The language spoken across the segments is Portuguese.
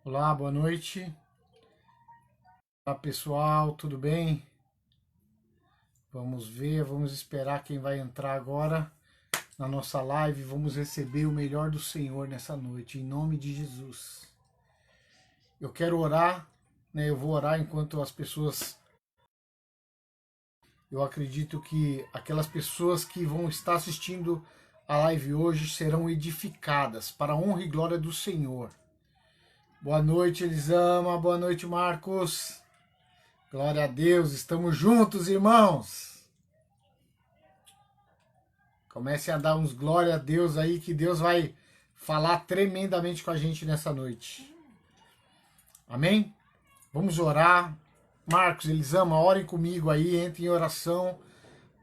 Olá, boa noite. Olá, pessoal, tudo bem? Vamos ver, vamos esperar quem vai entrar agora na nossa live. Vamos receber o melhor do Senhor nessa noite, em nome de Jesus. Eu quero orar, né? Eu vou orar enquanto as pessoas. Eu acredito que aquelas pessoas que vão estar assistindo a live hoje serão edificadas para a honra e glória do Senhor. Boa noite, Elisama. Boa noite, Marcos. Glória a Deus, estamos juntos, irmãos. Comece a dar uns glória a Deus aí, que Deus vai falar tremendamente com a gente nessa noite. Amém? Vamos orar. Marcos, Elisama, orem comigo aí, entrem em oração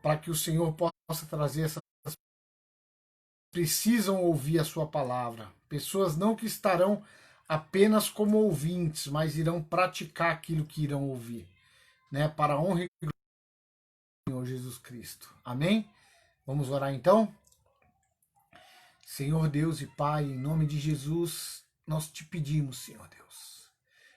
para que o Senhor possa trazer essas pessoas que precisam ouvir a sua palavra. Pessoas não que estarão apenas como ouvintes, mas irão praticar aquilo que irão ouvir, né? Para a honra e glória do Senhor Jesus Cristo. Amém? Vamos orar então? Senhor Deus e Pai, em nome de Jesus, nós te pedimos, Senhor Deus,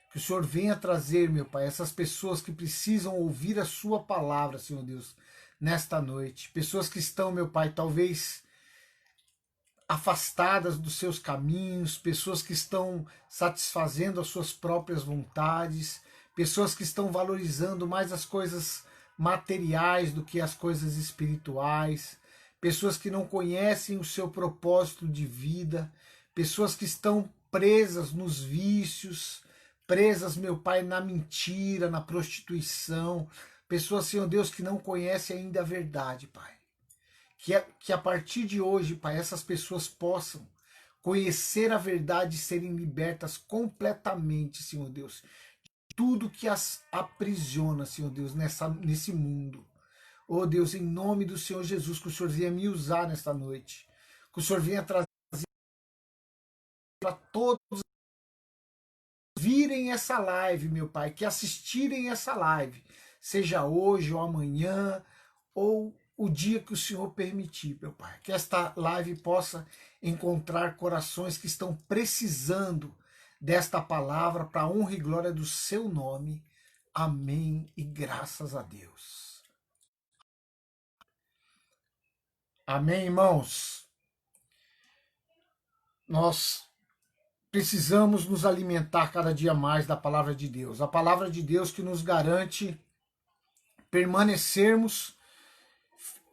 que o Senhor venha trazer, meu Pai, essas pessoas que precisam ouvir a sua palavra, Senhor Deus, nesta noite. Pessoas que estão, meu Pai, talvez afastadas dos seus caminhos, pessoas que estão satisfazendo as suas próprias vontades, pessoas que estão valorizando mais as coisas materiais do que as coisas espirituais, pessoas que não conhecem o seu propósito de vida, pessoas que estão presas nos vícios, presas, meu Pai, na mentira, na prostituição, pessoas, Senhor Deus, que não conhecem ainda a verdade, Pai. Que a partir de hoje, Pai, essas pessoas possam conhecer a verdade e serem libertas completamente, Senhor Deus, de tudo que as aprisiona, Senhor Deus, nesse mundo. Oh Deus, em nome do Senhor Jesus, que o Senhor venha me usar nesta noite, que o Senhor venha trazer para todos virem essa live, meu Pai, que assistirem essa live, seja hoje ou amanhã, ou o dia que o Senhor permitir, meu Pai. Que esta live possa encontrar corações que estão precisando desta palavra para a honra e glória do seu nome. Amém e graças a Deus. Amém, irmãos? Nós precisamos nos alimentar cada dia mais da palavra de Deus. A palavra de Deus que nos garante permanecermos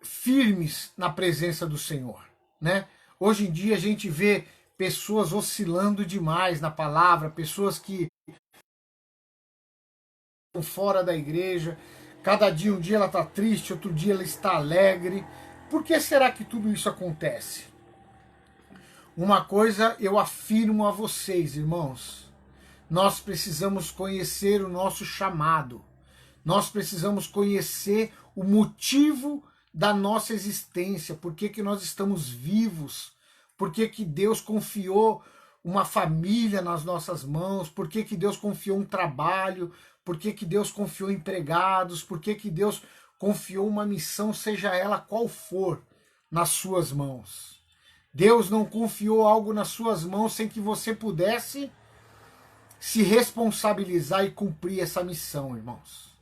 firmes na presença do Senhor, né? Hoje em dia a gente vê pessoas oscilando demais na palavra, pessoas que estão fora da igreja, cada dia um dia ela está triste, outro dia ela está alegre. Por que será que tudo isso acontece? Uma coisa eu afirmo a vocês, irmãos, nós precisamos conhecer o nosso chamado, nós precisamos conhecer o motivo da nossa existência, por que nós estamos vivos, por que Deus confiou uma família nas nossas mãos, por que Deus confiou um trabalho, por que Deus confiou empregados, por que Deus confiou uma missão, seja ela qual for, nas suas mãos. Deus não confiou algo nas suas mãos sem que você pudesse se responsabilizar e cumprir essa missão, irmãos.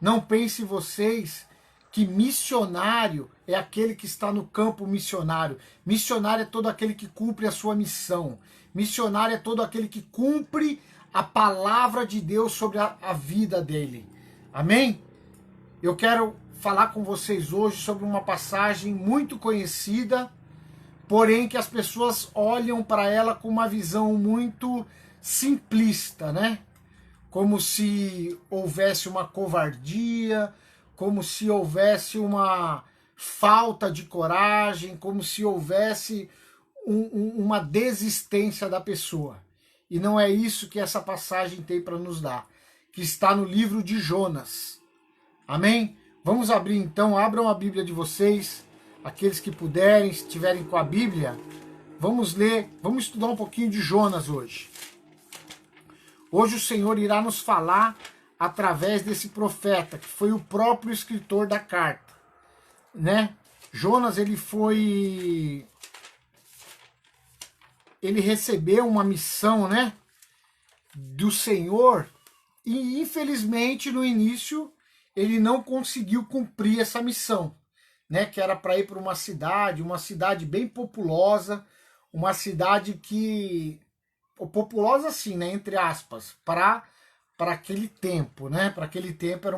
Não pense vocês que missionário é aquele que está no campo missionário. Missionário é todo aquele que cumpre a sua missão. Missionário é todo aquele que cumpre a palavra de Deus sobre a vida dele. Amém? Eu quero falar com vocês hoje sobre uma passagem muito conhecida, porém que as pessoas olham para ela com uma visão muito simplista, né? Como se houvesse uma covardia, como se houvesse uma falta de coragem, como se houvesse uma desistência da pessoa. E não é isso que essa passagem tem para nos dar, que está no livro de Jonas. Amém? Vamos abrir então, abram a Bíblia de vocês, aqueles que puderem, se estiverem com a Bíblia, vamos ler, vamos estudar um pouquinho de Jonas hoje. Hoje o Senhor irá nos falar através desse profeta, que foi o próprio escritor da carta, né? Jonas, ele recebeu uma missão, né? do Senhor, e infelizmente no início ele não conseguiu cumprir essa missão, né, que era para ir para uma cidade bem populosa, uma cidade que populosa assim, né, entre aspas, para aquele tempo, né? Para aquele tempo era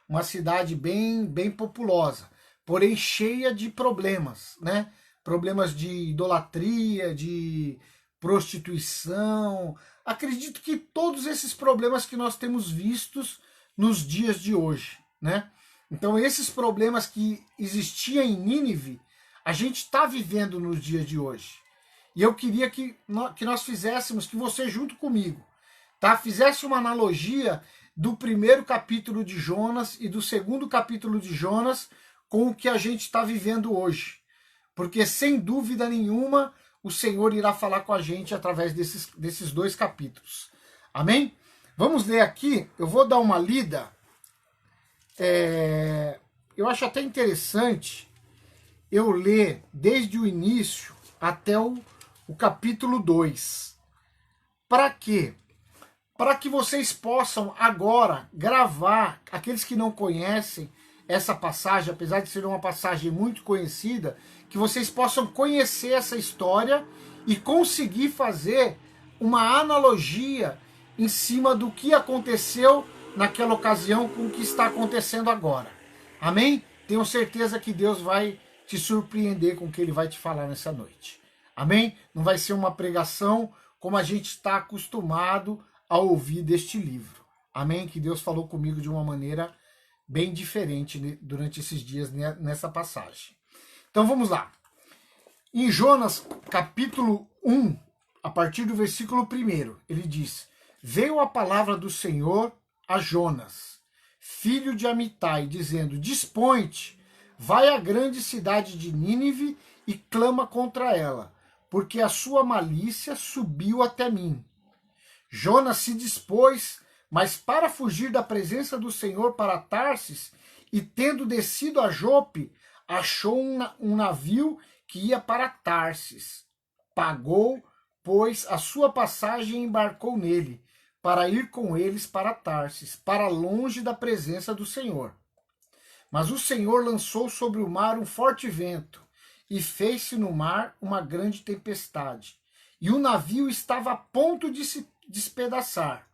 uma cidade bem populosa, porém cheia de problemas, né? Problemas de idolatria, de prostituição. Acredito que todos esses problemas que nós temos vistos nos dias de hoje, né? Então esses problemas que existiam em Nínive, a gente está vivendo nos dias de hoje. E eu queria que nós fizéssemos, que você junto comigo, tá? Fizesse uma analogia do primeiro capítulo de Jonas e do segundo capítulo de Jonas com o que a gente está vivendo hoje. Porque, sem dúvida nenhuma, o Senhor irá falar com a gente através desses dois capítulos. Amém? Vamos ler aqui, eu vou dar uma lida. Eu acho até interessante eu ler desde o início até o capítulo 2. Para quê? Para que vocês possam agora gravar, aqueles que não conhecem essa passagem, apesar de ser uma passagem muito conhecida, que vocês possam conhecer essa história e conseguir fazer uma analogia em cima do que aconteceu naquela ocasião com o que está acontecendo agora. Amém? Tenho certeza que Deus vai te surpreender com o que Ele vai te falar nessa noite. Amém? Não vai ser uma pregação como a gente está acostumado a ouvir deste livro. Amém? Que Deus falou comigo de uma maneira bem diferente durante esses dias nessa passagem. Então vamos lá. Em Jonas, capítulo 1, a partir do versículo 1, ele diz: Veio a palavra do Senhor a Jonas, filho de Amitai, dizendo: Dispõe-te, vai à grande cidade de Nínive e clama contra ela, porque a sua malícia subiu até mim. Jonas se dispôs, mas para fugir da presença do Senhor para Tarsis, e tendo descido a Jope, achou um navio que ia para Tarsis. Pagou, pois, a sua passagem e embarcou nele, para ir com eles para Tarsis, para longe da presença do Senhor. Mas o Senhor lançou sobre o mar um forte vento, e fez-se no mar uma grande tempestade, e o navio estava a ponto de se despedaçar.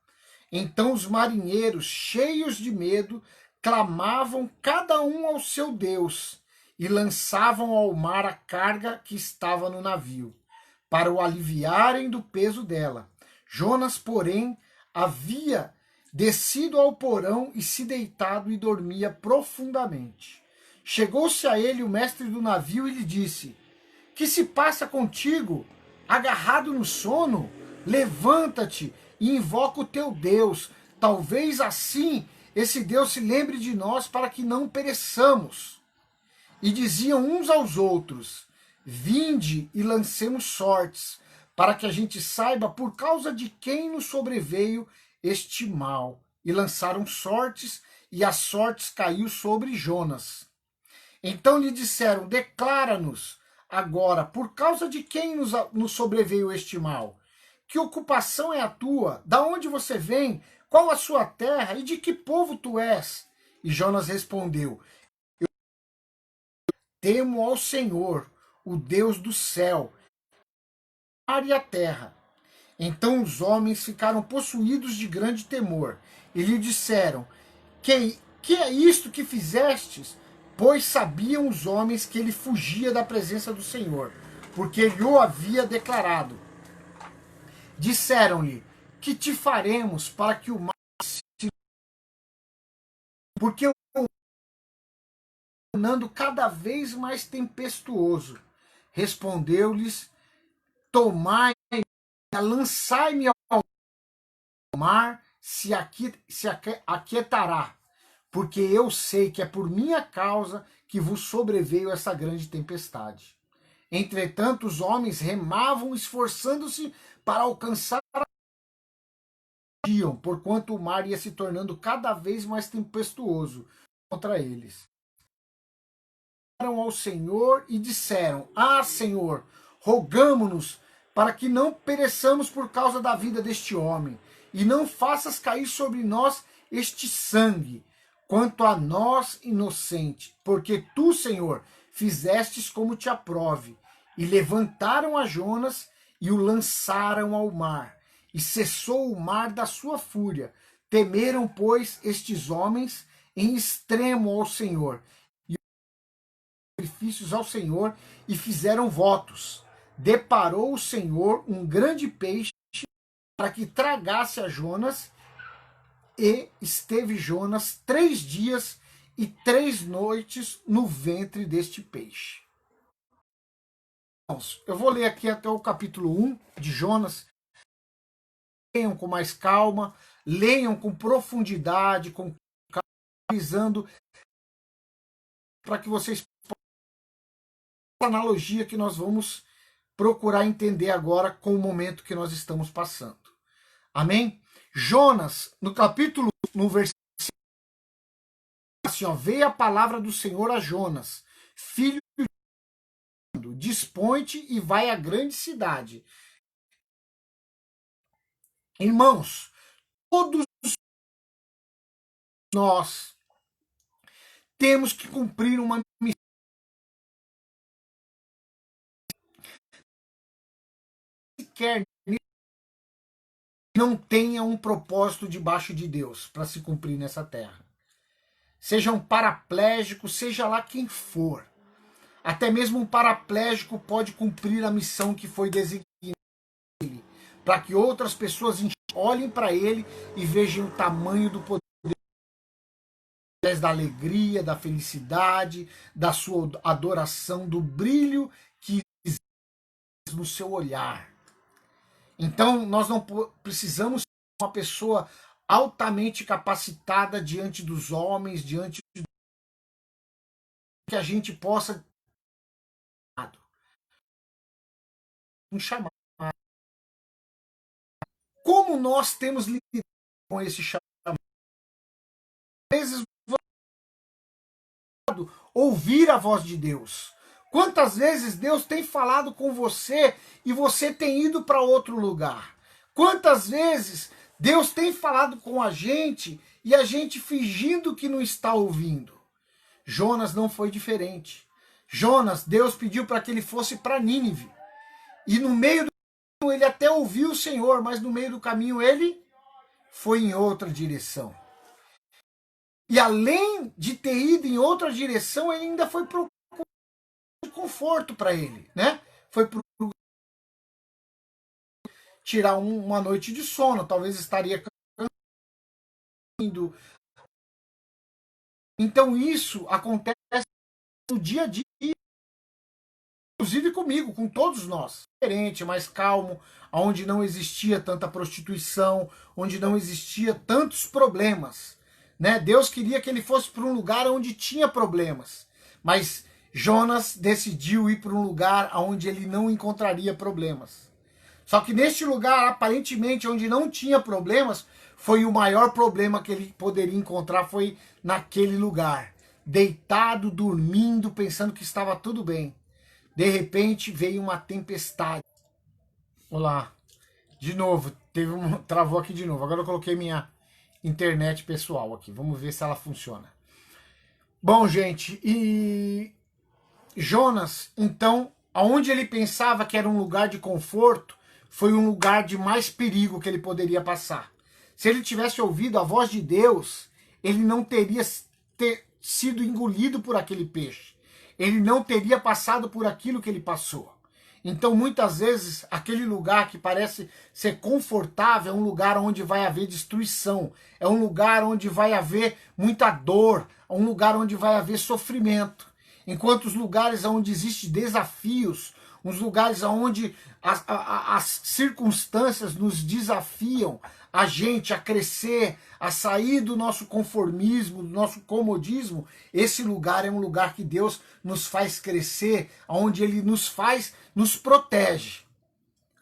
Então os marinheiros, cheios de medo, clamavam cada um ao seu Deus, e lançavam ao mar a carga que estava no navio, para o aliviarem do peso dela. Jonas, porém, havia descido ao porão e se deitado e dormia profundamente. Chegou-se a ele o mestre do navio e lhe disse: Que se passa contigo, agarrado no sono? Levanta-te e invoca o teu Deus. Talvez assim esse Deus se lembre de nós para que não pereçamos. E diziam uns aos outros: Vinde e lancemos sortes, para que a gente saiba por causa de quem nos sobreveio este mal. E lançaram sortes, e as sortes caiu sobre Jonas. Então lhe disseram: Declara-nos agora, por causa de quem nos sobreveio este mal? Que ocupação é a tua? Da onde você vem? Qual a sua terra? E de que povo tu és? E Jonas respondeu: Eu temo ao Senhor, o Deus do céu, o mar e a terra. Então os homens ficaram possuídos de grande temor e lhe disseram: Que é isto que fizestes? Pois sabiam os homens que ele fugia da presença do Senhor, porque ele o havia declarado. Disseram-lhe: Que te faremos para que o mar se... Porque o mar está tornando cada vez mais tempestuoso. Respondeu-lhes: Tomai, lançai-me ao mar, se aquietará, porque eu sei que é por minha causa que vos sobreveio essa grande tempestade. Entretanto, os homens remavam, esforçando-se para alcançar a porquanto o mar ia se tornando cada vez mais tempestuoso contra eles. Ao Senhor e disseram: Ah, Senhor, rogamo-nos para que não pereçamos por causa da vida deste homem, e não faças cair sobre nós este sangue, quanto a nós inocente, porque tu, Senhor, fizestes como te aprove, e levantaram a Jonas e o lançaram ao mar, e cessou o mar da sua fúria. Temeram, pois, estes homens em extremo ao Senhor, e sacrifícios ao Senhor, e fizeram votos. Deparou o Senhor um grande peixe para que tragasse a Jonas, e esteve Jonas 3 dias e 3 noites no ventre deste peixe. Eu vou ler aqui até o capítulo 1 de Jonas. Leiam com mais calma, leiam com profundidade, com analisando, para que vocês possam a analogia que nós vamos procurar entender agora com o momento que nós estamos passando. Amém? Jonas, no capítulo, no versículo, assim, ó, veio a palavra do Senhor a Jonas, filho de dispõe-te e vai à grande cidade. Irmãos, todos nós temos que cumprir uma missão. Quer não tenha um propósito debaixo de Deus para se cumprir nessa terra. Seja um paraplégico, seja lá quem for. Até mesmo um paraplégico pode cumprir a missão que foi designada para que outras pessoas olhem para ele e vejam o tamanho do poder, da alegria, da felicidade, da sua adoração, do brilho que existe no seu olhar. Então, nós não precisamos ser uma pessoa altamente capacitada diante dos homens, diante de que a gente possa um chamado. Como nós temos lidado com esse chamado? Às vezes, ouvir a voz de Deus. Quantas vezes Deus tem falado com você e você tem ido para outro lugar? Quantas vezes Deus tem falado com a gente e a gente fingindo que não está ouvindo? Jonas não foi diferente. Jonas, Deus pediu para que ele fosse para Nínive. E no meio do caminho ele até ouviu o Senhor, mas no meio do caminho ele foi em outra direção. E além de ter ido em outra direção, ele ainda foi procurar conforto para ele, né? Foi tirar uma noite de sono, talvez estaria cansado. Então isso acontece no dia a dia, inclusive comigo, com todos nós. Diferente, mais calmo, onde não existia tanta prostituição, onde não existia tantos problemas, né? Deus queria que ele fosse para um lugar onde tinha problemas, mas Jonas decidiu ir para um lugar onde ele não encontraria problemas. Só que neste lugar, aparentemente, onde não tinha problemas, foi o maior problema que ele poderia encontrar, foi naquele lugar. Deitado, dormindo, pensando que estava tudo bem. De repente, veio uma tempestade. Olá. De novo, travou aqui de novo. Agora eu coloquei minha internet pessoal aqui. Vamos ver se ela funciona. Bom, gente, e Jonas, então, aonde ele pensava que era um lugar de conforto, foi um lugar de mais perigo que ele poderia passar. Se ele tivesse ouvido a voz de Deus, ele não teria sido engolido por aquele peixe. Ele não teria passado por aquilo que ele passou. Então, muitas vezes, aquele lugar que parece ser confortável é um lugar onde vai haver destruição, é um lugar onde vai haver muita dor, é um lugar onde vai haver sofrimento. Enquanto os lugares onde existem desafios, os lugares onde as circunstâncias nos desafiam a gente a crescer, a sair do nosso conformismo, do nosso comodismo, esse lugar é um lugar que Deus nos faz crescer, onde Ele nos protege.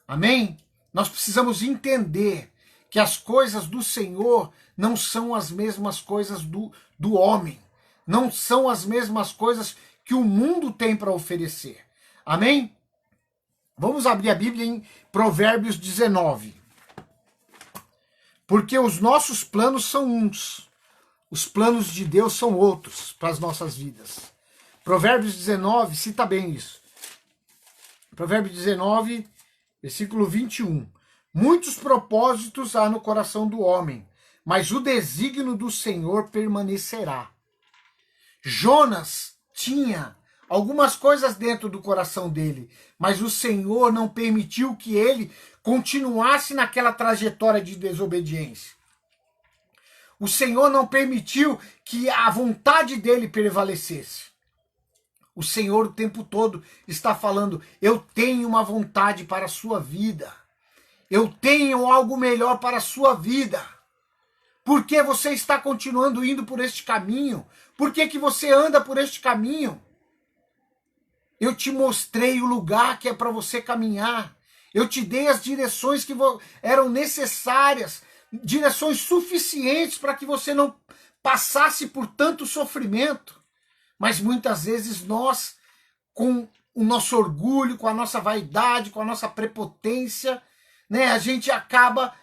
Amém? Nós precisamos entender que as coisas do Senhor não são as mesmas coisas do homem. Não são as mesmas coisas que o mundo tem para oferecer. Amém? Vamos abrir a Bíblia em Provérbios 19. Porque os nossos planos são uns, os planos de Deus são outros para as nossas vidas. Provérbios 19 cita bem isso. Provérbios 19, versículo 21. Muitos propósitos há no coração do homem, mas o desígnio do Senhor permanecerá. Jonas tinha algumas coisas dentro do coração dele, mas o Senhor não permitiu que ele continuasse naquela trajetória de desobediência. O Senhor não permitiu que a vontade dele prevalecesse. O Senhor o tempo todo está falando, eu tenho uma vontade para a sua vida. Eu tenho algo melhor para a sua vida. Por que você está continuando indo por este caminho? Por que você anda por este caminho? Eu te mostrei o lugar que é para você caminhar. Eu te dei as direções que eram necessárias, direções suficientes para que você não passasse por tanto sofrimento. Mas muitas vezes nós, com o nosso orgulho, com a nossa vaidade, com a nossa prepotência, né, a gente acaba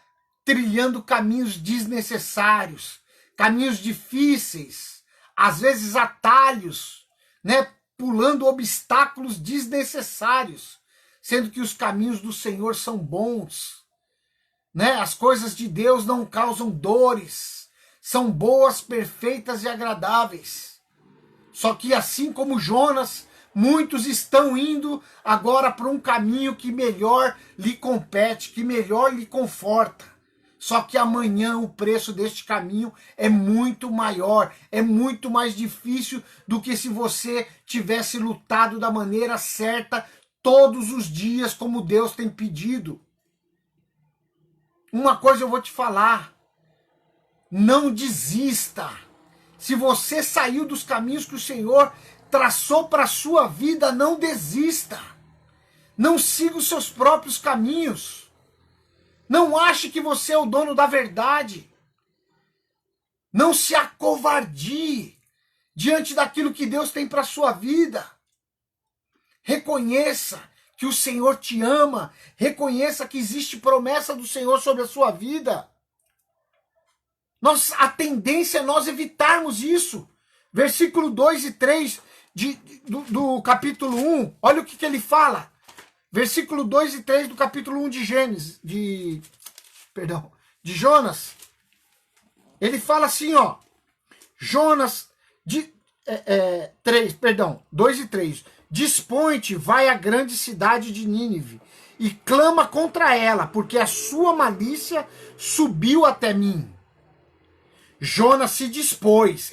trilhando caminhos desnecessários, caminhos difíceis, às vezes atalhos, né, pulando obstáculos desnecessários, sendo que os caminhos do Senhor são bons, né? As coisas de Deus não causam dores, são boas, perfeitas e agradáveis. Só que assim como Jonas, muitos estão indo agora para um caminho que melhor lhe compete, que melhor lhe conforta. Só que amanhã o preço deste caminho é muito maior, é muito mais difícil do que se você tivesse lutado da maneira certa todos os dias, como Deus tem pedido. Uma coisa eu vou te falar, não desista. Se você saiu dos caminhos que o Senhor traçou para a sua vida, não desista. Não siga os seus próprios caminhos. Não ache que você é o dono da verdade. Não se acovardie diante daquilo que Deus tem para a sua vida. Reconheça que o Senhor te ama. Reconheça que existe promessa do Senhor sobre a sua vida. A tendência é nós evitarmos isso. Versículo 2 e 3 do capítulo 1. Olha o que ele fala. Versículo 2 e 3 do capítulo 1 de Gênesis. De Jonas. Ele fala assim, ó. Jonas, 2 e 3. Dispõe-te, vai à grande cidade de Nínive e clama contra ela, porque a sua malícia subiu até mim. Jonas se dispôs,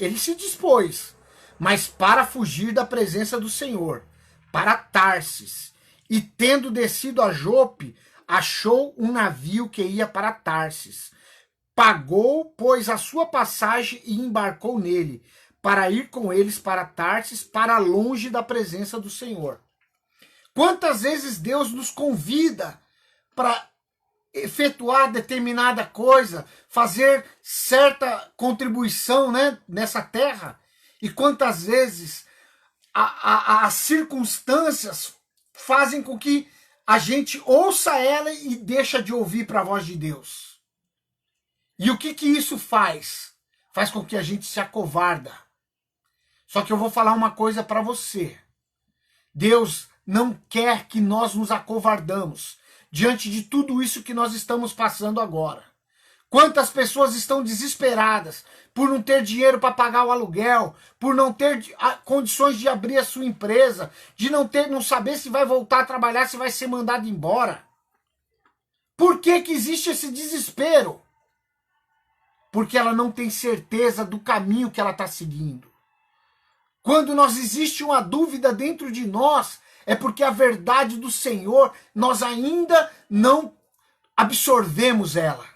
mas para fugir da presença do Senhor, para Tarsis, e tendo descido a Jope, achou um navio que ia para Tarsis. Pagou, pois, a sua passagem e embarcou nele, para ir com eles para Tarsis, para longe da presença do Senhor. Quantas vezes Deus nos convida para efetuar determinada coisa, fazer certa contribuição, né, nessa terra, e quantas vezes as circunstâncias fazem com que a gente ouça ela e deixa de ouvir para a voz de Deus. E o que isso faz? Faz com que a gente se acovarda. Só que eu vou falar uma coisa para você. Deus não quer que nós nos acovardamos diante de tudo isso que nós estamos passando agora. Quantas pessoas estão desesperadas por não ter dinheiro para pagar o aluguel, por não ter condições de abrir a sua empresa, de não saber se vai voltar a trabalhar, se vai ser mandado embora. Por que existe esse desespero? Porque ela não tem certeza do caminho que ela está seguindo. Quando existe uma dúvida dentro de nós, é porque a verdade do Senhor, nós ainda não absorvemos ela.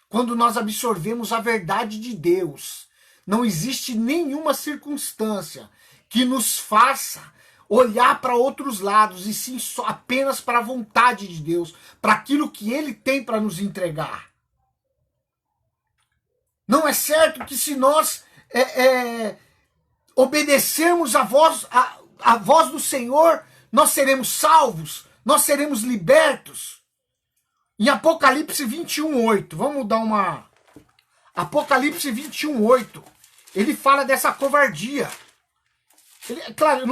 Quando nós absorvemos a verdade de Deus, não existe nenhuma circunstância que nos faça olhar para outros lados, e sim só apenas para a vontade de Deus, para aquilo que Ele tem para nos entregar. Não é certo que se nós obedecermos a voz do Senhor, nós seremos salvos, nós seremos libertos. Em Apocalipse 21:8, vamos dar uma Apocalipse 21:8. Ele fala dessa covardia. Claro,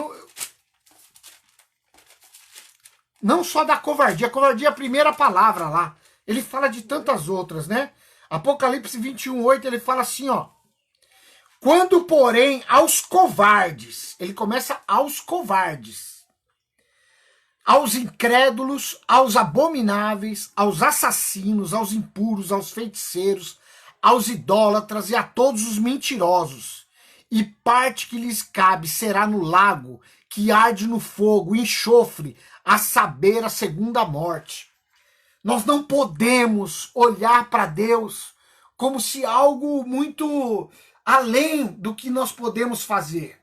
não só da covardia. A covardia é a primeira palavra lá. Ele fala de tantas outras, né? Apocalipse 21:8, ele fala assim, ó. Quando, porém, aos covardes, ele começa aos covardes, aos incrédulos, aos abomináveis, aos assassinos, aos impuros, aos feiticeiros, aos idólatras e a todos os mentirosos, e parte que lhes cabe será no lago, que arde no fogo, enxofre, a saber, a segunda morte. Nós não podemos olhar para Deus como se algo muito além do que nós podemos fazer.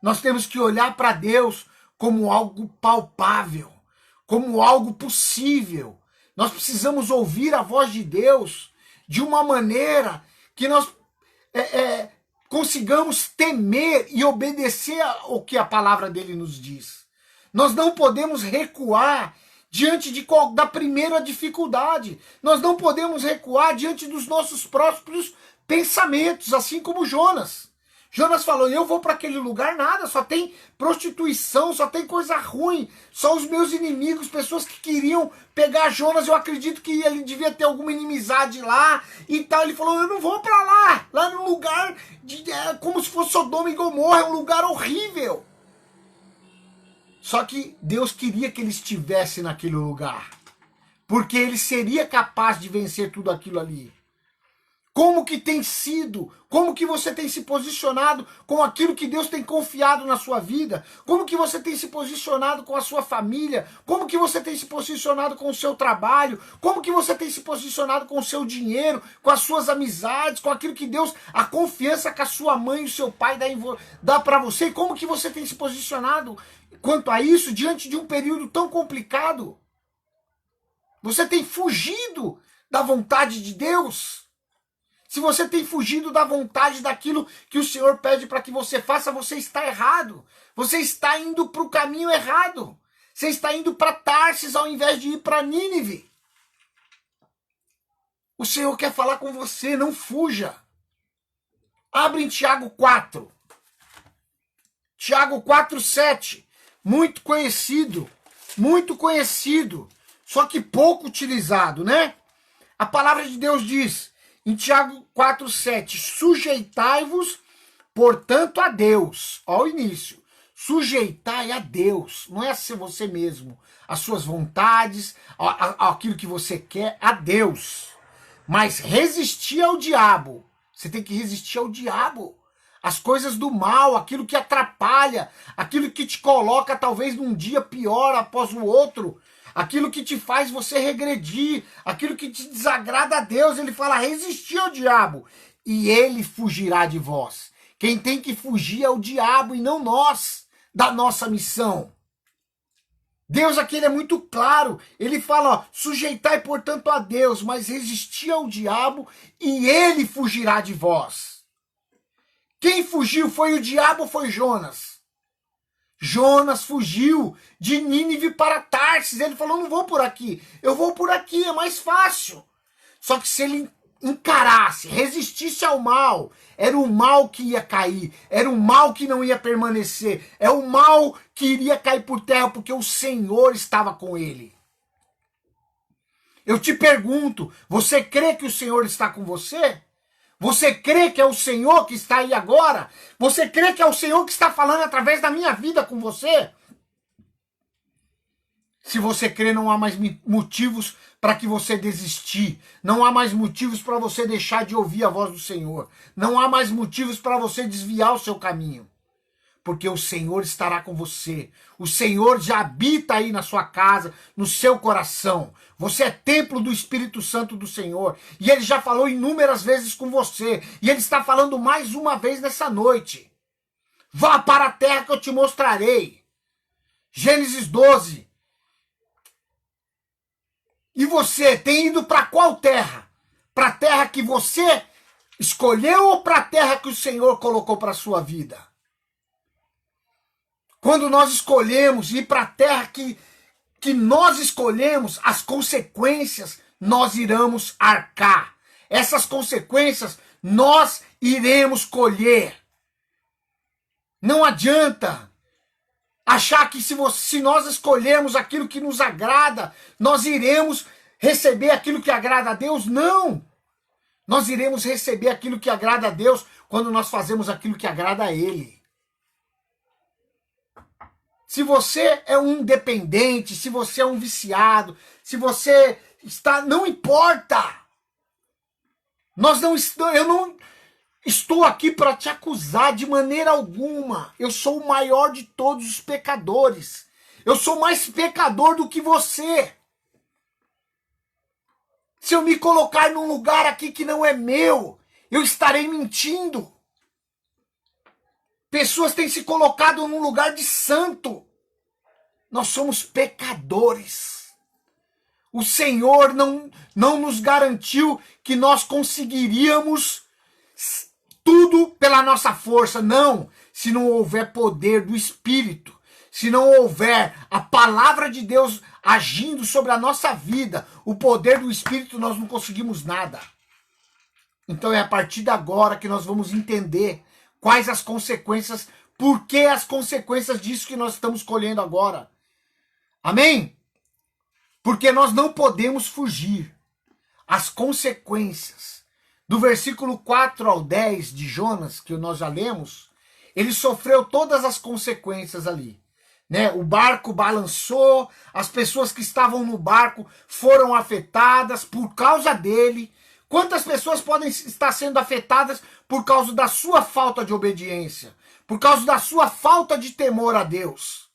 Nós temos que olhar para Deus como algo palpável, como algo possível. Nós precisamos ouvir a voz de Deus de uma maneira que nós consigamos temer e obedecer ao que a palavra dele nos diz. Nós não podemos recuar diante da primeira dificuldade. Nós não podemos recuar diante dos nossos próprios pensamentos, assim como Jonas. Jonas falou, eu vou para aquele lugar, nada, só tem prostituição, só tem coisa ruim, só os meus inimigos, pessoas que queriam pegar Jonas, eu acredito que ele devia ter alguma inimizade lá e tal. Ele falou, eu não vou para lá no lugar, como se fosse Sodoma e Gomorra, é um lugar horrível. Só que Deus queria que ele estivesse naquele lugar, porque ele seria capaz de vencer tudo aquilo ali. Como que tem sido? Como que você tem se posicionado com aquilo que Deus tem confiado na sua vida? Como que você tem se posicionado com a sua família? Como que você tem se posicionado com o seu trabalho? Como que você tem se posicionado com o seu dinheiro, com as suas amizades, com aquilo que Deus, a confiança que a sua mãe e o seu pai dá para você? E como que você tem se posicionado quanto a isso diante de um período tão complicado? Você tem fugido da vontade de Deus? Se você tem fugido da vontade daquilo que o Senhor pede para que você faça, você está errado. Você está indo para o caminho errado. Você está indo para Tarsis ao invés de ir para Nínive. O Senhor quer falar com você, não fuja. Abre em Tiago 4. Tiago 4:7. Muito conhecido, só que pouco utilizado, né? A palavra de Deus diz, em Tiago 4:7, sujeitai-vos, portanto, a Deus. Ó, o início. Sujeitai a Deus. Não é a você mesmo. As suas vontades, aquilo que você quer, a Deus. Mas resistir ao diabo. Você tem que resistir ao diabo. As coisas do mal, aquilo que atrapalha, aquilo que te coloca talvez num dia pior após o outro. Aquilo que te faz você regredir, aquilo que te desagrada a Deus, ele fala, resistir ao diabo, e ele fugirá de vós. Quem tem que fugir é o diabo e não nós, da nossa missão. Deus aqui ele é muito claro, ele fala, ó, sujeitai portanto a Deus, mas resistir ao diabo e ele fugirá de vós. Quem fugiu, foi o diabo ou foi Jonas? Jonas fugiu de Nínive para Tarsis. Ele falou, não vou por aqui. Eu vou por aqui, é mais fácil. Só que se ele encarasse, resistisse ao mal, era o mal que ia cair. Era o mal que não ia permanecer. É o mal que iria cair por terra, porque o Senhor estava com ele. Eu te pergunto, você crê que o Senhor está com você? Você crê que é o Senhor que está aí agora? Você crê que é o Senhor que está falando através da minha vida com você? Se você crê, não há mais motivos para que você desistir. Não há mais motivos para você deixar de ouvir a voz do Senhor. Não há mais motivos para você desviar o seu caminho. Porque o Senhor estará com você. O Senhor já habita aí na sua casa, no seu coração. Você é templo do Espírito Santo do Senhor. E Ele já falou inúmeras vezes com você. E Ele está falando mais uma vez nessa noite. Vá para a terra que eu te mostrarei. Gênesis 12. E você tem ido para qual terra? Para a terra que você escolheu ou para a terra que o Senhor colocou para a sua vida? Quando nós escolhemos ir para a terra que nós escolhemos, as consequências nós iremos arcar. essas consequências nós iremos colher. Não adianta achar que se nós escolhermos aquilo que nos agrada, nós iremos receber aquilo que agrada a Deus. Não! Nós iremos receber aquilo que agrada a Deus quando nós fazemos aquilo que agrada a Ele. Se você é um dependente, se você é um viciado, se você está... Não importa! Eu não estou aqui para te acusar de maneira alguma. Eu sou o maior de todos os pecadores. Eu sou mais pecador do que você. Se eu me colocar num lugar aqui que não é meu, eu estarei mentindo. Pessoas têm se colocado num lugar de santo. Nós somos pecadores. O Senhor não nos garantiu que nós conseguiríamos tudo pela nossa força. Não, se não houver poder do Espírito, se não houver a palavra de Deus agindo sobre a nossa vida, o poder do Espírito, nós não conseguimos nada. Então é a partir de agora que nós vamos entender quais as consequências, por que as consequências disso que nós estamos colhendo agora. Amém? Porque nós não podemos fugir. As consequências. Do versículo 4 ao 10 de Jonas, que nós já lemos, ele sofreu todas as consequências ali. Né? O barco balançou, as pessoas que estavam no barco foram afetadas por causa dele. Quantas pessoas podem estar sendo afetadas por causa da sua falta de obediência? Por causa da sua falta de temor a Deus?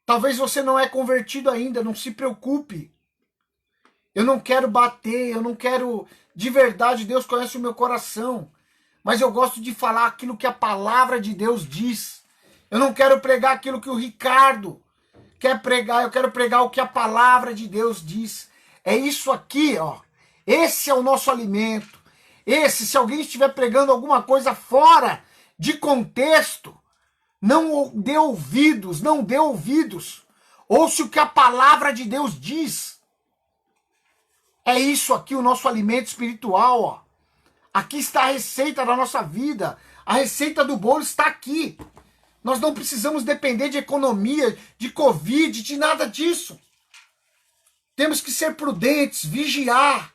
Talvez você não é convertido ainda, não se preocupe. Eu não quero bater, eu não quero... De verdade, Deus conhece o meu coração. Mas eu gosto de falar aquilo que a palavra de Deus diz. Eu não quero pregar aquilo que o Ricardo quer pregar, eu quero pregar o que a palavra de Deus diz. É isso aqui, ó. Esse é o nosso alimento. Se alguém estiver pregando alguma coisa fora de contexto, não dê ouvidos, não dê ouvidos. Ouça o que a palavra de Deus diz. É isso aqui, o nosso alimento espiritual, ó. Aqui está a receita da nossa vida. A receita do bolo está aqui. Nós não precisamos depender de economia, de Covid, de nada disso. Temos que ser prudentes, vigiar.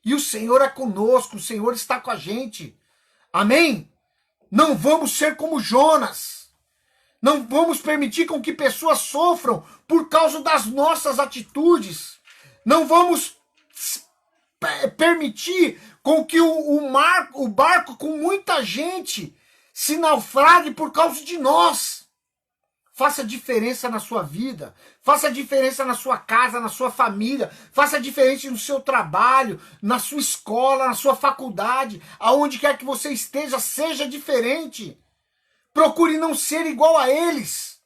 E o Senhor é conosco, o Senhor está com a gente. Amém? Não vamos ser como Jonas. Não vamos permitir com que pessoas sofram por causa das nossas atitudes. Não vamos permitir com que o barco com muita gente se naufrague por causa de nós. Faça diferença na sua vida. Faça diferença na sua casa, na sua família. Faça diferença no seu trabalho, na sua escola, na sua faculdade. Aonde quer que você esteja, seja diferente. Procure não ser igual a eles.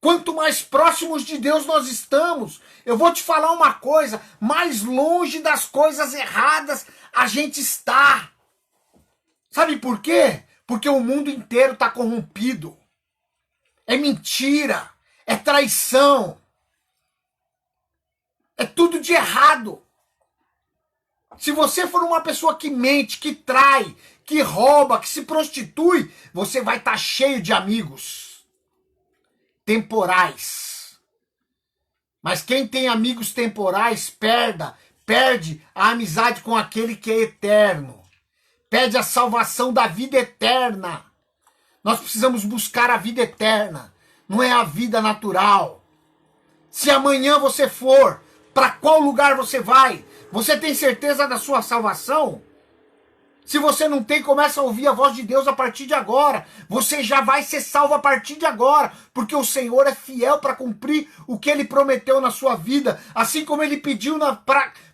Quanto mais próximos de Deus nós estamos, eu vou te falar uma coisa, mais longe das coisas erradas a gente está. Sabe por quê? Porque o mundo inteiro está corrompido. É mentira, é traição, é tudo de errado. Se você for uma pessoa que mente, que trai, que rouba, que se prostitui, você vai estar cheio de amigos temporais. Mas quem tem amigos temporais perde a amizade com aquele que é eterno. Perde a salvação da vida eterna. Nós precisamos buscar a vida eterna, não é a vida natural. Se amanhã você for, para qual lugar você vai? Você tem certeza da sua salvação? Se você não tem, começa a ouvir a voz de Deus a partir de agora. Você já vai ser salvo a partir de agora, porque o Senhor é fiel para cumprir o que Ele prometeu na sua vida. Assim como Ele pediu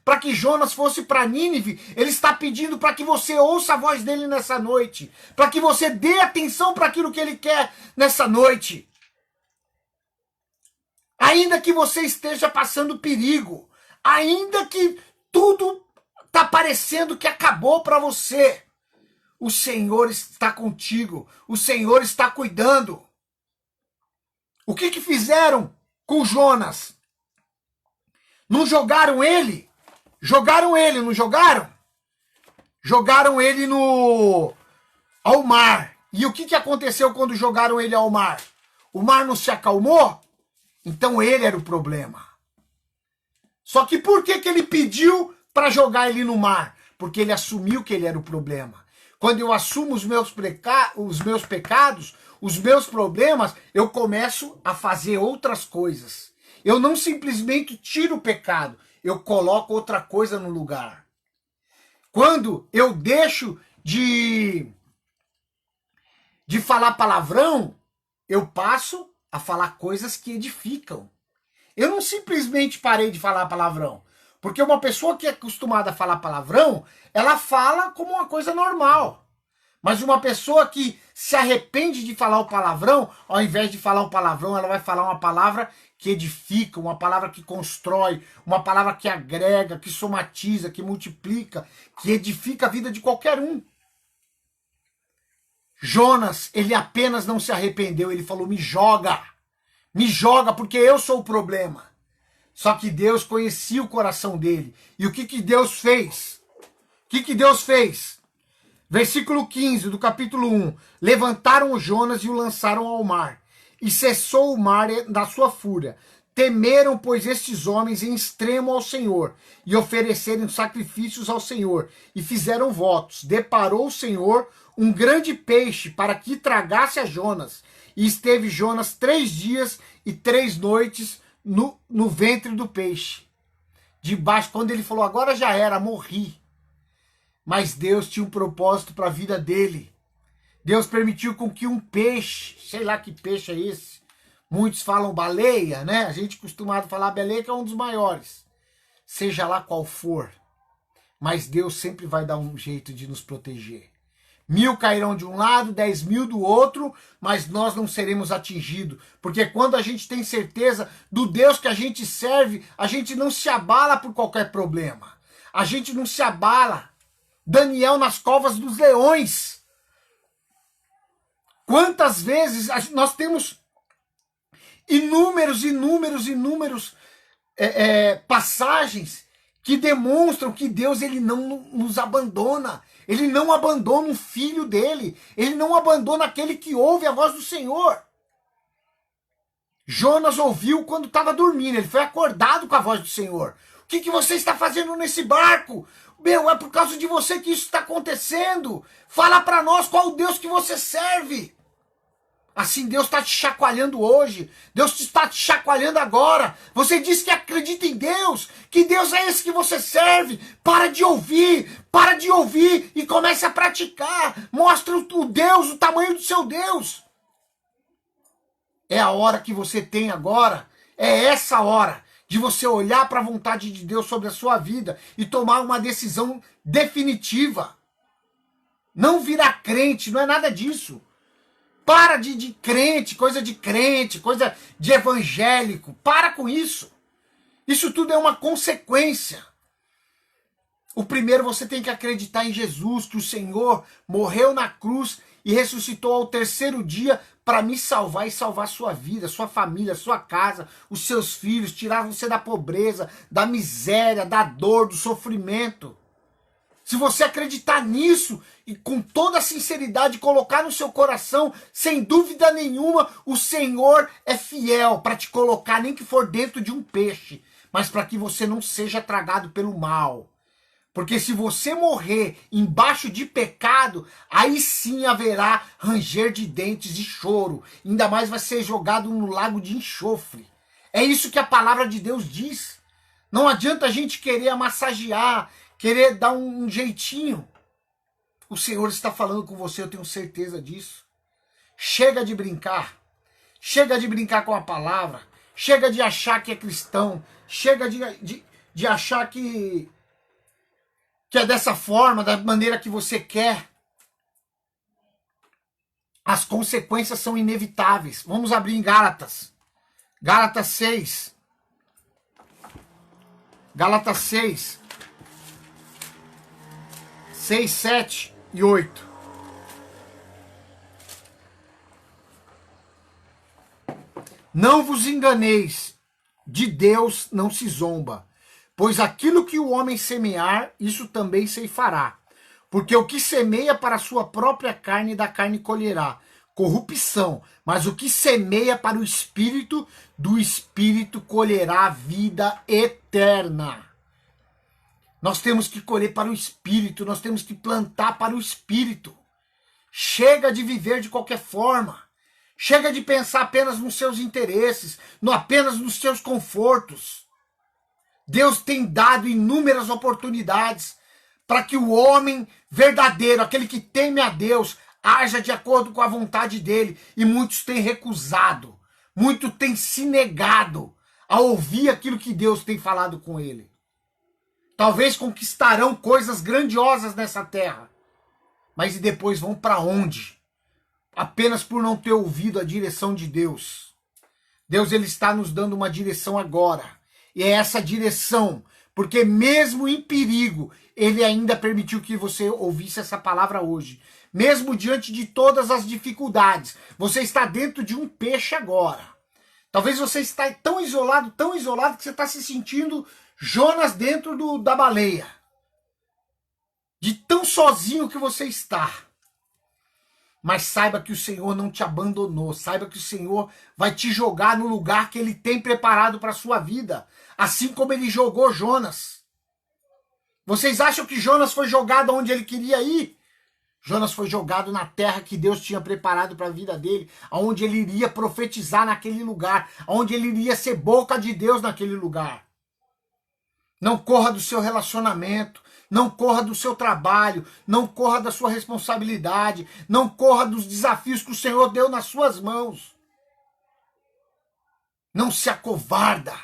para que Jonas fosse para Nínive, Ele está pedindo para que você ouça a voz dEle nessa noite. Para que você dê atenção para aquilo que Ele quer nessa noite. Ainda que você esteja passando perigo, ainda que tudo está parecendo que acabou para você, o Senhor está contigo, o Senhor está cuidando. O que fizeram com Jonas? Não jogaram ele Jogaram ele, não jogaram? Jogaram ele ao mar. E o que aconteceu quando jogaram ele ao mar? O mar não se acalmou? Então ele era o problema. Só que por que ele pediu para jogar ele no mar? Porque ele assumiu que ele era o problema. Quando eu assumo os meus pecados, os meus problemas, eu começo a fazer outras coisas. Eu não simplesmente tiro o pecado, eu coloco outra coisa no lugar. Quando eu deixo de falar palavrão, eu passo a falar coisas que edificam. Eu não simplesmente parei de falar palavrão. Porque uma pessoa que é acostumada a falar palavrão, ela fala como uma coisa normal. Mas uma pessoa que se arrepende de falar o palavrão, ao invés de falar o palavrão, ela vai falar uma palavra que edifica, uma palavra que constrói, uma palavra que agrega, que somatiza, que multiplica, que edifica a vida de qualquer um. Jonas, ele apenas não se arrependeu, ele falou, me joga porque eu sou o problema. Só que Deus conhecia o coração dele. E o que Deus fez? O que Deus fez? Versículo 15 do capítulo 1. Levantaram o Jonas e o lançaram ao mar. E cessou o mar da sua fúria. Temeram, pois, estes homens em extremo ao Senhor, e ofereceram sacrifícios ao Senhor, e fizeram votos. Deparou o Senhor um grande peixe para que tragasse a Jonas. E esteve Jonas 3 dias e 3 noites no ventre do peixe. Debaixo, quando ele falou, agora já era, morri. Mas Deus tinha um propósito para a vida dele. Deus permitiu com que um peixe, sei lá que peixe é esse, muitos falam baleia, né? A gente costumado falar baleia, que é um dos maiores. Seja lá qual for, mas Deus sempre vai dar um jeito de nos proteger. 1000 cairão de um lado, 10.000 do outro, mas nós não seremos atingidos. Porque quando a gente tem certeza do Deus que a gente serve, a gente não se abala por qualquer problema. A gente não se abala. Daniel nas covas dos leões. Quantas vezes nós temos inúmeros passagens que demonstram que Deus ele não nos abandona. Ele não abandona um filho dele. Ele não abandona aquele que ouve a voz do Senhor. Jonas ouviu quando estava dormindo. Ele foi acordado com a voz do Senhor. O que você está fazendo nesse barco? Meu, é por causa de você que isso está acontecendo. Fala para nós qual o Deus que você serve. Assim Deus está te chacoalhando hoje. Deus está te chacoalhando agora. Você diz que acredita em Deus. Que Deus é esse que você serve. Para de ouvir e comece a praticar. Mostra o Deus, o tamanho do seu Deus. É a hora que você tem agora. É essa hora de você olhar para a vontade de Deus sobre a sua vida e tomar uma decisão definitiva. Não virar crente, não é nada disso. Para de crente, coisa de evangélico. Para com isso. Isso tudo é uma consequência. O primeiro, você tem que acreditar em Jesus, que o Senhor morreu na cruz e ressuscitou ao 3º dia para me salvar e salvar sua vida, sua família, sua casa, os seus filhos, tirar você da pobreza, da miséria, da dor, do sofrimento. Se você acreditar nisso e com toda a sinceridade colocar no seu coração, sem dúvida nenhuma, o Senhor é fiel para te colocar, nem que for dentro de um peixe, mas para que você não seja tragado pelo mal. Porque se você morrer embaixo de pecado, aí sim haverá ranger de dentes e choro. Ainda mais vai ser jogado no lago de enxofre. É isso que a palavra de Deus diz. Não adianta a gente querer massagear, querer dar um jeitinho. O Senhor está falando com você, eu tenho certeza disso. Chega de brincar. Chega de brincar com a palavra. Chega de achar que é cristão. Chega de achar que é dessa forma, da maneira que você quer. As consequências são inevitáveis. Vamos abrir em Gálatas. Gálatas 6. Gálatas 6. 6, 7 e 8. Não vos enganeis, de Deus não se zomba, Pois aquilo que o homem semear, isso também ceifará. Porque o que semeia para a sua própria carne, da carne colherá corrupção. Mas o que semeia para o Espírito, do Espírito colherá a vida eterna. Nós temos que colher para o Espírito, nós temos que plantar para o Espírito. Chega de viver de qualquer forma. Chega de pensar apenas nos seus interesses, apenas nos seus confortos. Deus tem dado inúmeras oportunidades para que o homem verdadeiro, aquele que teme a Deus, haja de acordo com a vontade dele. E muitos têm recusado, muitos têm se negado a ouvir aquilo que Deus tem falado com ele. Talvez conquistarão coisas grandiosas nessa terra, mas e depois vão para onde? Apenas por não ter ouvido a direção de Deus. Deus, ele está nos dando uma direção agora. E é essa direção, porque mesmo em perigo, ele ainda permitiu que você ouvisse essa palavra hoje. Mesmo diante de todas as dificuldades, você está dentro de um peixe agora. Talvez você está tão isolado, que você está se sentindo Jonas dentro da baleia. De tão sozinho que você está. Mas saiba que o Senhor não te abandonou. Saiba que o Senhor vai te jogar no lugar que ele tem preparado para a sua vida. Assim como ele jogou Jonas. Vocês acham que Jonas foi jogado onde ele queria ir? Jonas foi jogado na terra que Deus tinha preparado para a vida dele. Onde ele iria profetizar naquele lugar. Onde ele iria ser boca de Deus naquele lugar. Não corra do seu relacionamento. Não corra do seu trabalho, não corra da sua responsabilidade, não corra dos desafios que o Senhor deu nas suas mãos. Não se acovarda.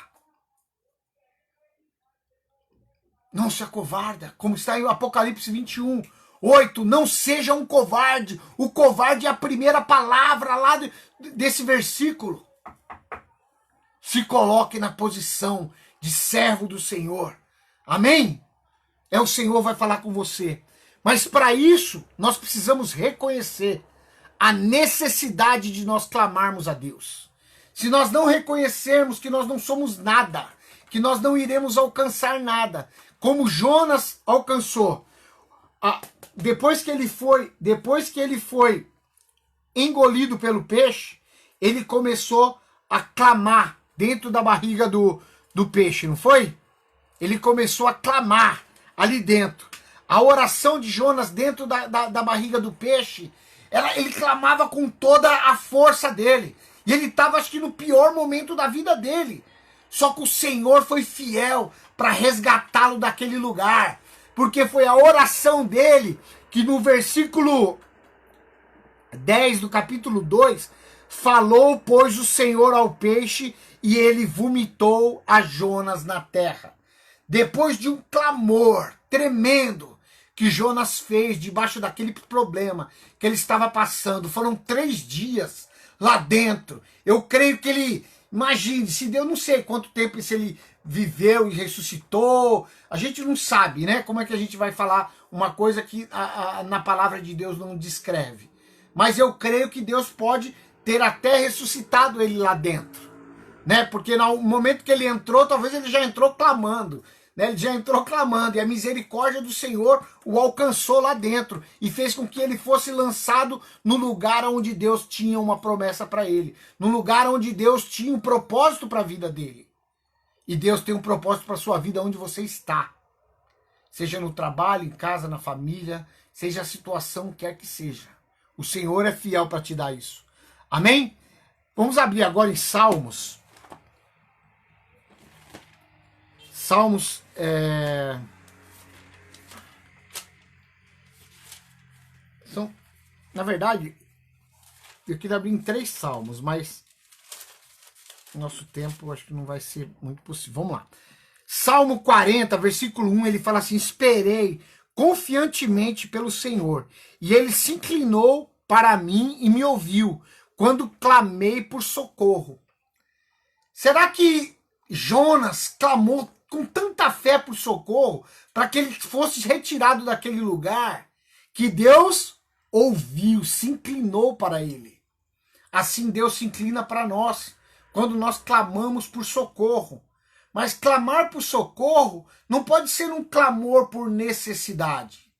Não se acovarda, como está em Apocalipse 21, 8. Não seja um covarde. O covarde é a primeira palavra lá desse versículo. Se coloque na posição de servo do Senhor. Amém? O Senhor vai falar com você. Mas para isso, nós precisamos reconhecer a necessidade de nós clamarmos a Deus. Se nós não reconhecermos que nós não somos nada, que nós não iremos alcançar nada, como Jonas alcançou, depois que ele foi engolido pelo peixe, ele começou a clamar dentro da barriga do peixe, não foi? Ele começou a clamar ali dentro. A oração de Jonas dentro da barriga do peixe, ele clamava com toda a força dele. E ele estava, acho que, no pior momento da vida dele. Só que o Senhor foi fiel para resgatá-lo daquele lugar. Porque foi a oração dele que no versículo 10 do capítulo 2, falou, pois, o Senhor ao peixe, e ele vomitou a Jonas na terra. Depois de um clamor tremendo que Jonas fez debaixo daquele problema que ele estava passando, foram 3 dias lá dentro. Eu creio que ele, imagine, se Deus, não sei quanto tempo se ele viveu e ressuscitou, a gente não sabe, né? Como é que a gente vai falar uma coisa que na palavra de Deus não descreve. Mas eu creio que Deus pode ter até ressuscitado ele lá dentro. Né? Porque no momento que ele entrou, talvez ele já entrou clamando, né? Ele já entrou clamando, e a misericórdia do Senhor o alcançou lá dentro e fez com que ele fosse lançado no lugar onde Deus tinha uma promessa para ele, no lugar onde Deus tinha um propósito para a vida dele. E Deus tem um propósito para a sua vida onde você está, seja no trabalho, em casa, na família, seja a situação que quer que seja. O Senhor é fiel para te dar isso. Amém? Vamos abrir agora em Salmos. Salmos, na verdade, eu queria abrir em 3 salmos, mas nosso tempo acho que não vai ser muito possível. Vamos lá. Salmo 40, versículo 1, ele fala assim: esperei confiantemente pelo Senhor, e ele se inclinou para mim e me ouviu, quando clamei por socorro. Será que Jonas clamou com tanta fé por socorro, para que ele fosse retirado daquele lugar, que Deus ouviu, se inclinou para ele? Assim Deus se inclina para nós, quando nós clamamos por socorro. Mas clamar por socorro não pode ser um clamor por necessidade.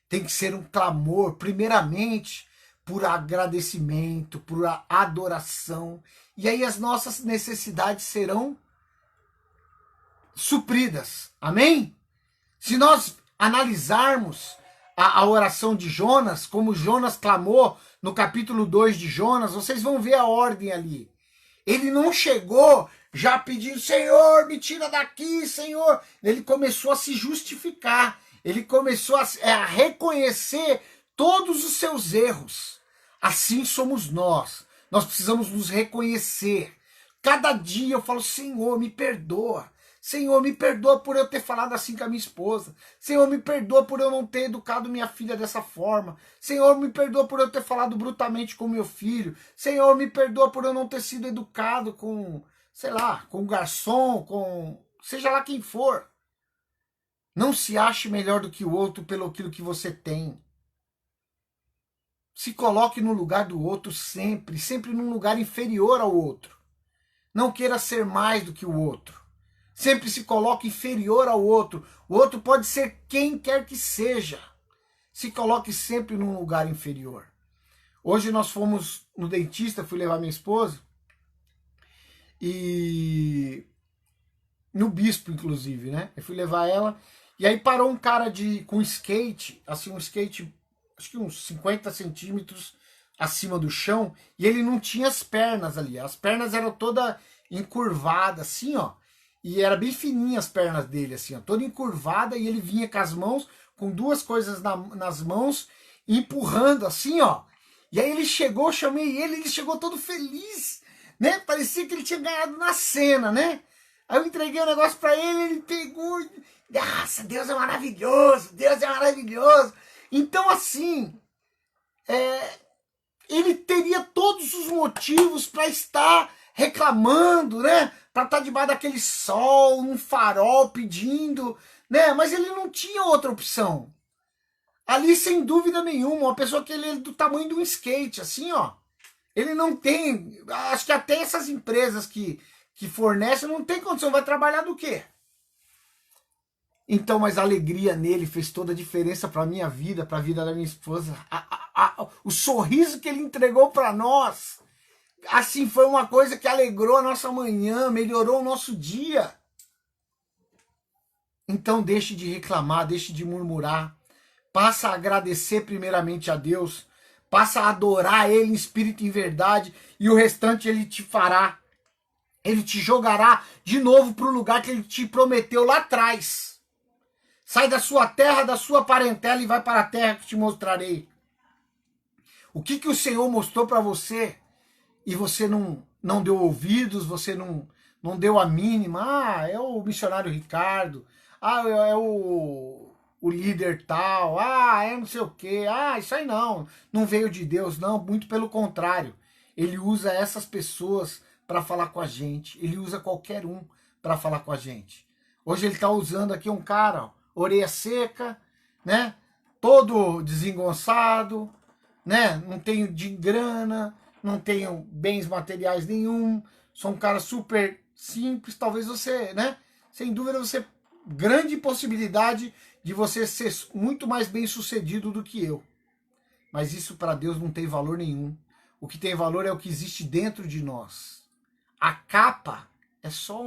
Tem que ser um clamor, primeiramente, por agradecimento, por adoração. E aí as nossas necessidades serão supridas. Amém? Se nós analisarmos a oração de Jonas, como Jonas clamou no capítulo 2 de Jonas, vocês vão ver a ordem ali. Ele não chegou já pedindo, Senhor, me tira daqui, Senhor. Ele começou a se justificar. Ele começou a reconhecer todos os seus erros. Assim somos nós. Nós precisamos nos reconhecer. Cada dia eu falo, Senhor, me perdoa. Senhor, me perdoa por eu ter falado assim com a minha esposa. Senhor, me perdoa por eu não ter educado minha filha dessa forma. Senhor, me perdoa por eu ter falado brutalmente com meu filho. Senhor, me perdoa por eu não ter sido educado com, sei lá, com garçom, com seja lá quem for. Não se ache melhor do que o outro pelo aquilo que você tem. Se coloque no lugar do outro sempre, sempre num lugar inferior ao outro. Não queira ser mais do que o outro. Sempre se coloque inferior ao outro. O outro pode ser quem quer que seja. Se coloque sempre num lugar inferior. Hoje nós fomos no dentista, fui levar minha esposa. E no Bispo, inclusive, né? Eu fui levar ela. E aí parou um cara com skate, assim, um skate, acho que uns 50 centímetros acima do chão. E ele não tinha as pernas ali. As pernas eram todas encurvadas, assim, ó. E era bem fininha as pernas dele, assim, ó, toda encurvada, e ele vinha com as mãos, com duas coisas nas mãos, empurrando, assim, ó. E aí ele chegou, chamei ele chegou todo feliz, né? Parecia que ele tinha ganhado na cena, né? Aí eu entreguei o negócio pra ele pegou, nossa, Deus é maravilhoso, Deus é maravilhoso. Então, assim, ele teria todos os motivos para estar reclamando, né? Para estar debaixo daquele sol, um farol pedindo, né? Mas ele não tinha outra opção. Ali, sem dúvida nenhuma, uma pessoa que ele é do tamanho de um skate, assim, ó. Ele não tem, acho que até essas empresas que fornecem não tem condição, vai trabalhar do quê? Então, mas a alegria nele fez toda a diferença para a minha vida, para a vida da minha esposa. O sorriso que ele entregou para nós, assim, foi uma coisa que alegrou a nossa manhã, melhorou o nosso dia. Então deixe de reclamar, deixe de murmurar. Passa a agradecer primeiramente a Deus. Passa a adorar Ele em espírito e em verdade. E o restante Ele te fará. Ele te jogará de novo para o lugar que Ele te prometeu lá atrás. Sai da sua terra, da sua parentela e vai para a terra que te mostrarei. O que o Senhor mostrou para você e você não deu ouvidos, você não deu a mínima. Ah, é o missionário Ricardo. Ah, é o líder tal. Ah, é não sei o quê. Ah, isso aí não veio de Deus. Não, muito pelo contrário. Ele usa essas pessoas para falar com a gente. Ele usa qualquer um para falar com a gente. Hoje ele está usando aqui um cara, ó, orelha seca, né? Todo desengonçado, né? Não tenho de grana, não tenho bens materiais nenhum, sou um cara super simples. Talvez você, né? Sem dúvida você, grande possibilidade de você ser muito mais bem sucedido do que eu. Mas isso para Deus não tem valor nenhum. O que tem valor é o que existe dentro de nós. A capa é só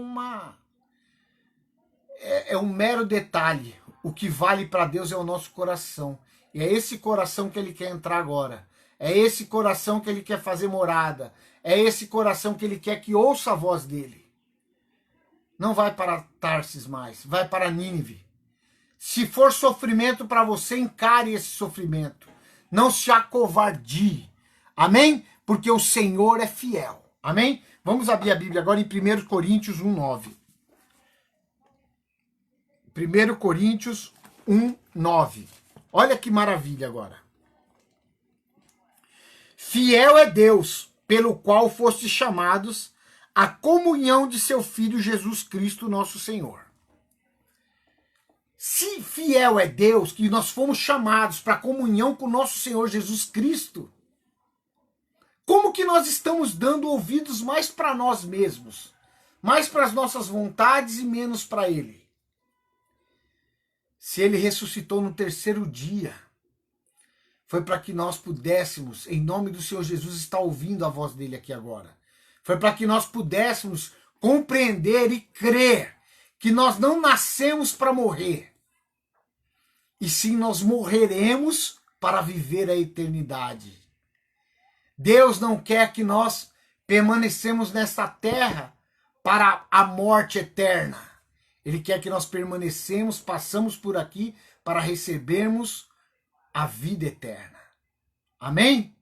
é um mero detalhe. O que vale para Deus é o nosso coração. E é esse coração que Ele quer entrar agora. É esse coração que Ele quer fazer morada. É esse coração que Ele quer que ouça a voz dEle. Não vai para Tarsis mais, vai para Nínive. Se for sofrimento para você, encare esse sofrimento. Não se acovardie. Amém? Porque o Senhor é fiel. Amém? Vamos abrir a Bíblia agora em 1 Coríntios 1:9. 1 Coríntios 1:9. Olha que maravilha agora. Fiel é Deus, pelo qual fostes chamados à comunhão de seu Filho Jesus Cristo, nosso Senhor. Se fiel é Deus, que nós fomos chamados para a comunhão com nosso Senhor Jesus Cristo, como que nós estamos dando ouvidos mais para nós mesmos mais para as nossas vontades e menos para Ele. Se Ele ressuscitou no terceiro dia, foi para que nós pudéssemos, em nome do Senhor Jesus, estar ouvindo a voz dele aqui agora. Foi para que nós pudéssemos compreender e crer que nós não nascemos para morrer, e sim nós morreremos para viver a eternidade. Deus não quer que nós permanecemos nessa terra para a morte eterna. Ele quer que nós permanecemos, passamos por aqui para recebermos a vida eterna. Amém?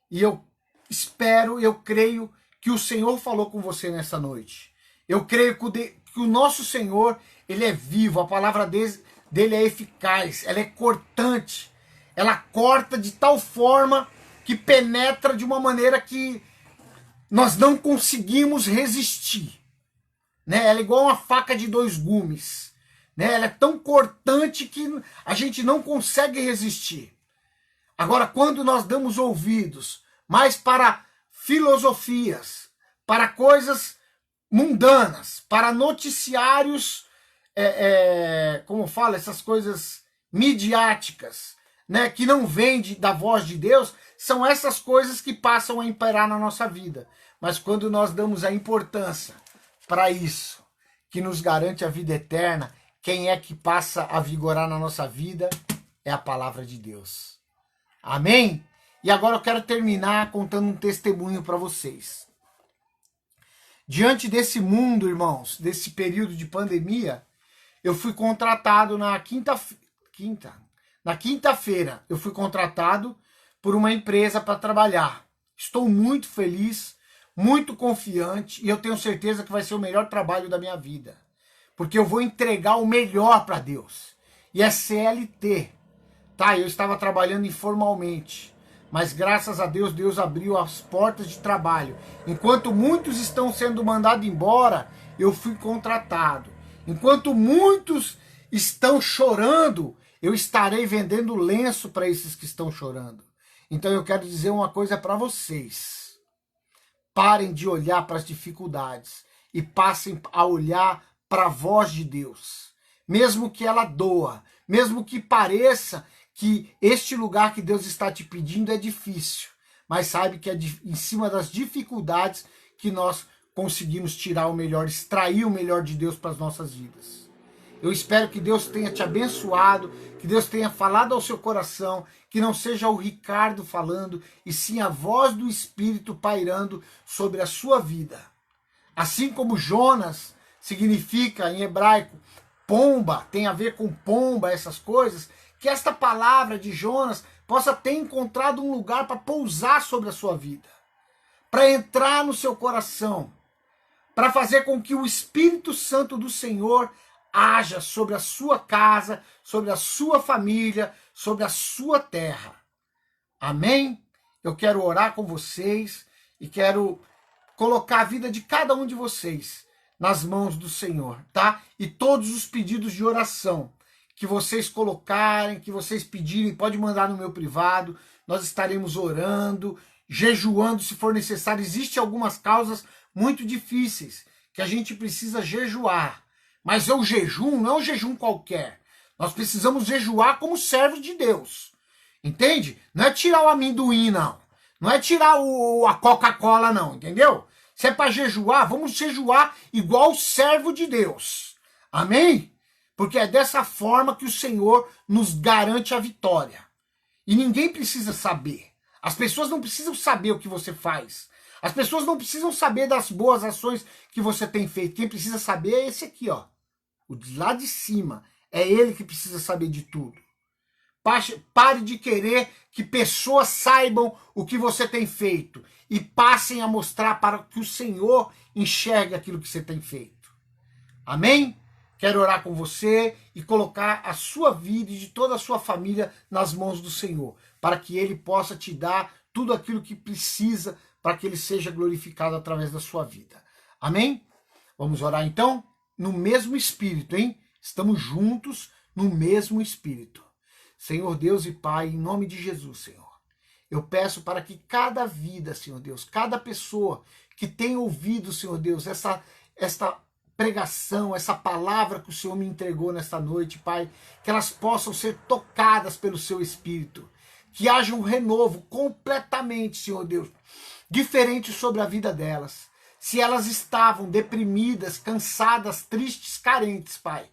E eu espero, eu creio que o Senhor falou com você nessa noite. Eu creio que o nosso Senhor, Ele é vivo, a palavra dele é eficaz, ela é cortante, ela corta de tal forma que penetra de uma maneira que nós não conseguimos resistir. Né? Ela é igual uma faca de dois gumes. Né? Ela é tão cortante que a gente não consegue resistir. Agora, quando nós damos ouvidos mais para filosofias, para coisas mundanas, para noticiários, como fala, essas coisas midiáticas, né, que não vêm da voz de Deus, são essas coisas que passam a imperar na nossa vida. Mas quando nós damos a importância para isso, que nos garante a vida eterna, quem é que passa a vigorar na nossa vida? É a palavra de Deus. Amém? E agora eu quero terminar contando um testemunho para vocês. Diante desse mundo, irmãos, desse período de pandemia, eu fui contratado na quinta-feira, eu fui contratado por uma empresa para trabalhar. Estou muito feliz, muito confiante, e eu tenho certeza que vai ser o melhor trabalho da minha vida. Porque eu vou entregar o melhor para Deus. E é CLT. Tá, eu estava trabalhando informalmente. Mas graças a Deus, Deus abriu as portas de trabalho. Enquanto muitos estão sendo mandados embora, eu fui contratado. Enquanto muitos estão chorando, eu estarei vendendo lenço para esses que estão chorando. Então eu quero dizer uma coisa para vocês. Parem de olhar para as dificuldades e passem a olhar para a voz de Deus. Mesmo que ela doa, mesmo que pareça que este lugar que Deus está te pedindo é difícil, mas saiba que é em cima das dificuldades que nós conseguimos tirar o melhor, extrair o melhor de Deus para as nossas vidas. Eu espero que Deus tenha te abençoado, que Deus tenha falado ao seu coração, que não seja o Ricardo falando, e sim a voz do Espírito pairando sobre a sua vida. Assim como Jonas significa em hebraico pomba, tem a ver com pomba, essas coisas, que esta palavra de Jonas possa ter encontrado um lugar para pousar sobre a sua vida, para entrar no seu coração, para fazer com que o Espírito Santo do Senhor haja sobre a sua casa, sobre a sua família, sobre a sua terra. Amém? Eu quero orar com vocês e quero colocar a vida de cada um de vocês nas mãos do Senhor, tá? E todos os pedidos de oração que vocês colocarem, que vocês pedirem, pode mandar no meu privado, nós estaremos orando, jejuando se for necessário. Existem algumas causas muito difíceis que a gente precisa jejuar, mas o jejum não é um jejum qualquer. Nós precisamos jejuar como servos de Deus, entende? Não é tirar o amendoim, não. Não é tirar a Coca-Cola, não, entendeu? Se é para jejuar, vamos jejuar igual servo de Deus. Amém? Porque é dessa forma que o Senhor nos garante a vitória. E ninguém precisa saber. As pessoas não precisam saber o que você faz. As pessoas não precisam saber das boas ações que você tem feito. Quem precisa saber é esse aqui, ó. O de lá de cima. É ele que precisa saber de tudo. Pare de querer que pessoas saibam o que você tem feito. E passem a mostrar para que o Senhor enxergue aquilo que você tem feito. Amém? Quero orar com você e colocar a sua vida e de toda a sua família nas mãos do Senhor, para que Ele possa te dar tudo aquilo que precisa para que Ele seja glorificado através da sua vida. Amém? Vamos orar então? No mesmo Espírito, hein? Estamos juntos no mesmo Espírito. Senhor Deus e Pai, em nome de Jesus, Senhor, eu peço para que cada vida, Senhor Deus, cada pessoa que tem ouvido, Senhor Deus, esta pregação, essa palavra que o Senhor me entregou nesta noite, Pai, que elas possam ser tocadas pelo Seu Espírito, que haja um renovo completamente, Senhor Deus, diferente sobre a vida delas. Se elas estavam deprimidas, cansadas, tristes, carentes, Pai,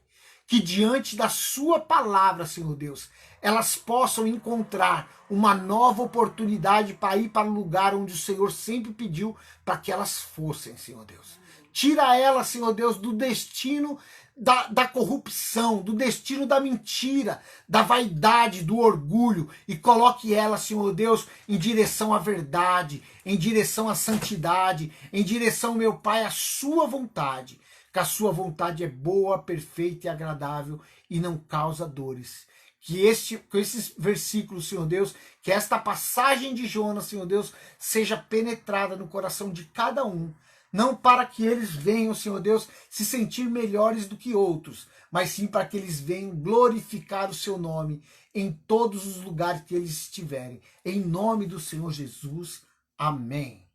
que diante da Sua palavra, Senhor Deus, elas possam encontrar uma nova oportunidade para ir para o lugar onde o Senhor sempre pediu para que elas fossem, Senhor Deus. Tira elas, Senhor Deus, do destino da corrupção, do destino da mentira, da vaidade, do orgulho, e coloque elas, Senhor Deus, em direção à verdade, em direção à santidade, em direção, meu Pai, à Sua vontade, que a Sua vontade é boa, perfeita e agradável e não causa dores. Que esses versículos, Senhor Deus, que esta passagem de Jonas, Senhor Deus, seja penetrada no coração de cada um, não para que eles venham, Senhor Deus, se sentir melhores do que outros, mas sim para que eles venham glorificar o Seu nome em todos os lugares que eles estiverem. Em nome do Senhor Jesus. Amém.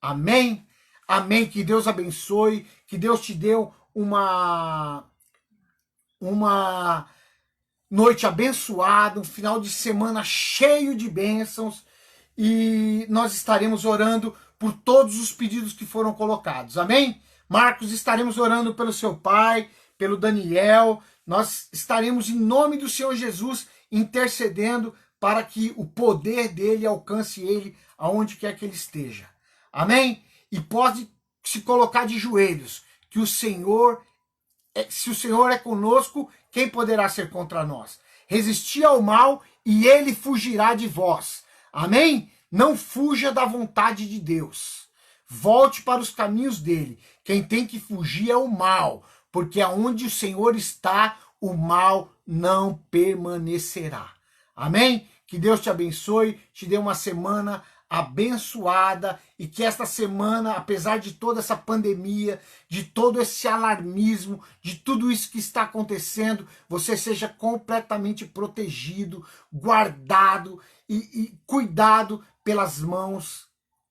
Amém. Amém. Que Deus abençoe, que Deus te deu uma noite abençoada, um final de semana cheio de bênçãos, e nós estaremos orando por todos os pedidos que foram colocados. Amém? Marcos, estaremos orando pelo seu pai, pelo Daniel. Nós estaremos, em nome do Senhor Jesus, intercedendo para que o poder dele alcance ele aonde quer que ele esteja. Amém? E pode se colocar de joelhos, que o Senhor, se o Senhor é conosco, quem poderá ser contra nós? Resistir ao mal e ele fugirá de vós. Amém? Não fuja da vontade de Deus. Volte para os caminhos dele. Quem tem que fugir é o mal, porque aonde o Senhor está, o mal não permanecerá. Amém? Que Deus te abençoe, te dê uma semana abençoada, e que esta semana, apesar de toda essa pandemia, de todo esse alarmismo, de tudo isso que está acontecendo, você seja completamente protegido, guardado e cuidado pelas mãos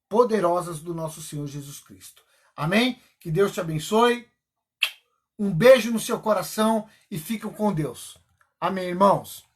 poderosas do nosso Senhor Jesus Cristo. Amém? Que Deus te abençoe. Um beijo no seu coração e fiquem com Deus. Amém, irmãos?